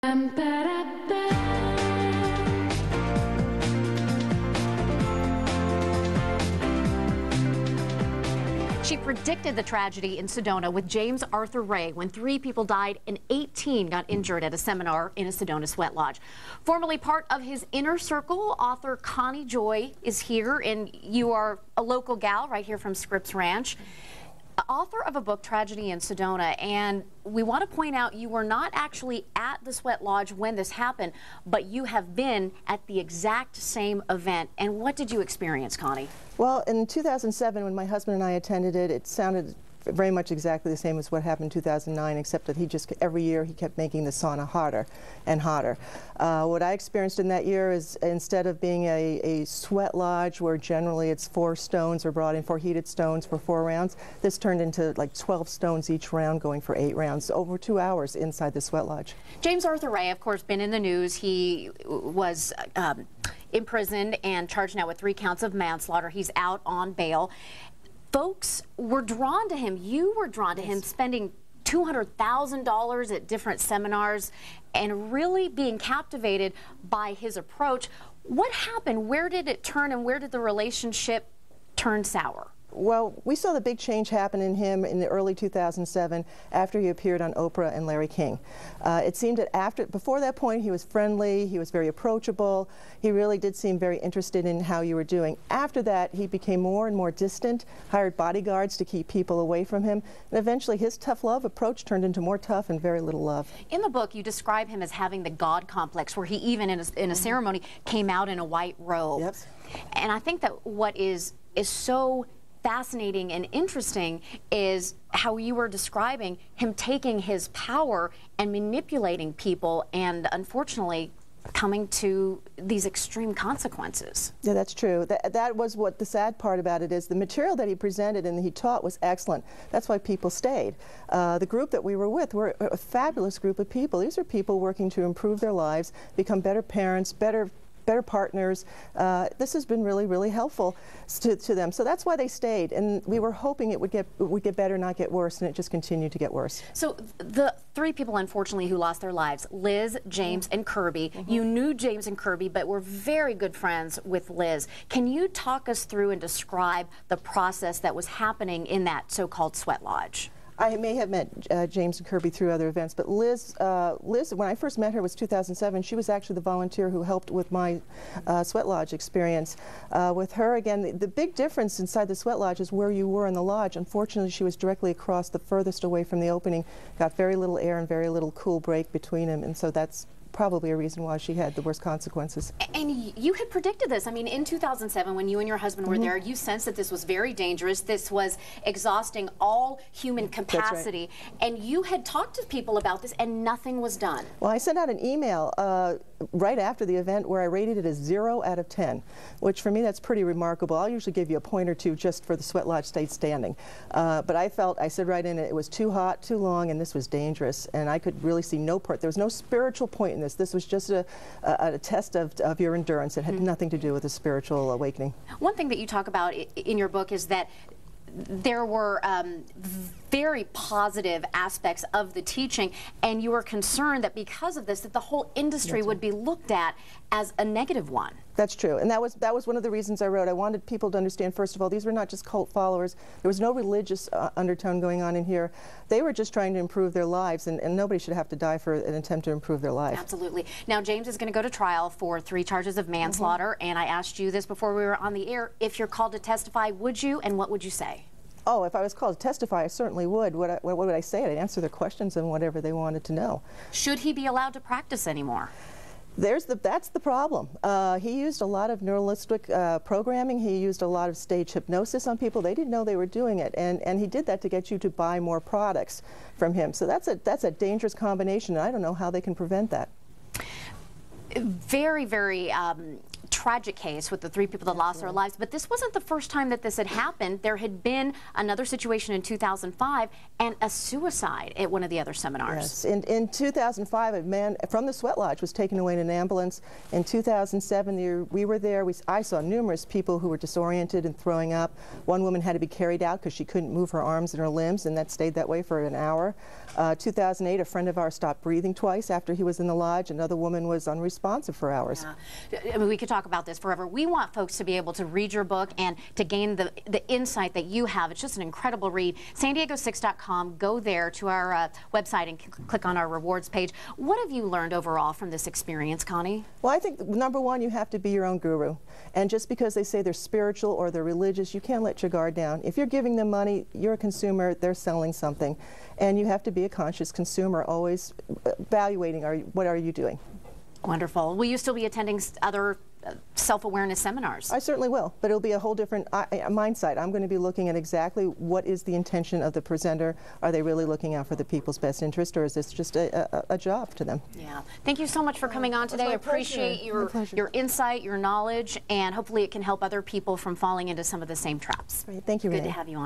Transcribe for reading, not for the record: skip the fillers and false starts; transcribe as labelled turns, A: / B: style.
A: She predicted the tragedy in Sedona with James Arthur Ray when 3 people died and 18 got injured at a seminar in a Sedona sweat lodge. Formerly part of his inner circle, author Connie Joy is here, and you are a local gal right here from Scripps Ranch. Author of a book, Tragedy in Sedona, and we want to point out you were not actually at the sweat lodge when this happened, but you have been at the exact same event. And what did you experience, Connie?
B: Well, in 2007, when my husband and I attended it, it sounded very much exactly the same as what happened in 2009, except that he just, every year, he kept making the sauna hotter and hotter. What I experienced in that year is, instead of being a sweat lodge where generally it's 4 stones are brought in, 4 heated stones for 4 rounds, this turned into like 12 stones each round, going for 8 rounds, over 2 hours inside the sweat lodge.
A: James Arthur Ray, of course, been in the news. He was imprisoned and charged now with 3 counts of manslaughter. He's out on bail. Folks were drawn to him. You were drawn to him, spending $200,000 at different seminars and really being captivated by his approach. What happened? Where did it turn, and where did the relationship turn sour?
B: Well, we saw the big change happen in him in the early 2007 after he appeared on Oprah and Larry King. It seemed that before that point he was friendly, he was very approachable, he really did seem very interested in how you were doing. After that he became more and more distant, hired bodyguards to keep people away from him, and eventually his tough love approach turned into more tough and very little love.
A: In the book you describe him as having the God complex, where he even in a ceremony came out in a white robe.
B: Yep.
A: And I think that what is so fascinating and interesting is how you were describing him taking his power and manipulating people, and unfortunately coming to these extreme consequences.
B: Yeah, that's true. That was what the sad part about it is. The material that he presented and he taught was excellent. That's why people stayed. The group that we were with were a fabulous group of people. These are people working to improve their lives, become better parents, better partners. This has been really, really helpful to them. So that's why they stayed, and we were hoping it would get better, not get worse, and it just continued to get worse.
A: So the 3 people, unfortunately, who lost their lives, Liz, James, and Kirby. You knew James and Kirby, but were very good friends with Liz. Can you talk us through and describe the process that was happening in that so-called sweat lodge?
B: I may have met James and Kirby through other events, but Liz, when I first met her was 2007. She was actually the volunteer who helped with my sweat lodge experience. With her, again, the big difference inside the sweat lodge is where you were in the lodge. Unfortunately, she was directly across, the furthest away from the opening, got very little air and very little cool break between them, and so that's probably a reason why she had the worst consequences. And
A: you had predicted this. I mean, in 2007, when you and your husband were there, you sensed that this was very dangerous. This was exhausting all human capacity. Right. And you had talked to people about this, and nothing was done. Well, I sent out an email right after the event where I rated it as 0 out of 10, which for me that's pretty remarkable. I'll usually give you a point or 2 just for the sweat lodge stayed standing. But I said right in it was too hot, too long, and this was dangerous. And I could really see no part. There was no spiritual point in this. This was just a test of your endurance. It had nothing to do with a spiritual awakening. One thing that you talk about in your book is that there were very positive aspects of the teaching, and you were concerned that because of this, that the whole industry would be looked at as a negative one. That's true, and that was one of the reasons I wrote. I wanted people to understand, first of all, these were not just cult followers. There was no religious undertone going on in here. They were just trying to improve their lives, and nobody should have to die for an attempt to improve their life. Absolutely. Now, James is going to go to trial for 3 charges of manslaughter, and I asked you this before we were on the air. If you're called to testify, would you, and what would you say? Oh, if I was called to testify, I certainly would. What would I say? I'd answer their questions and whatever they wanted to know. Should he be allowed to practice anymore? That's the problem. He used a lot of neuralistic programming. He used a lot of stage hypnosis on people. They didn't know they were doing it, and he did that to get you to buy more products from him. So that's a dangerous combination, and I don't know how they can prevent that. Very, very tragic case with the 3 people that lost their lives, but this wasn't the first time that this had happened. There had been another situation in 2005 and a suicide at one of the other seminars.
B: Yes, in 2005, a man from the Sweat Lodge was taken away in an ambulance. In 2007, we were there. I saw numerous people who were disoriented and throwing up. One woman had to be carried out because she couldn't move her arms and her limbs, and that stayed that way for an hour. 2008, a friend of ours stopped breathing twice after he was in the lodge. Another woman was unresponsive for hours.
A: Yeah. I mean, we could talk about this forever. We want folks to be able to read your book and to gain the insight that you have. It's just an incredible read. San-Diego6.com. Go there to our website and click on our rewards page. What have you learned overall from this experience, Connie?
B: Well, I think number one, you have to be your own guru. And just because they say they're spiritual or they're religious, you can't let your guard down. If you're giving them money, you're a consumer, they're selling something. And you have to be a conscious consumer, always evaluating what are you doing.
A: Wonderful. Will you still be attending other self-awareness seminars?
B: I certainly will, but it'll be a whole different mindset. I'm going to be looking at exactly what is the intention of the presenter. Are they really looking out for the people's best interest, or is this just a job to them?
A: Yeah. Thank you so much for coming on today. I appreciate your insight, your knowledge, and hopefully it can help other people from falling into some of the same traps.
B: Great. Thank you, Renee.
A: Good to have you on.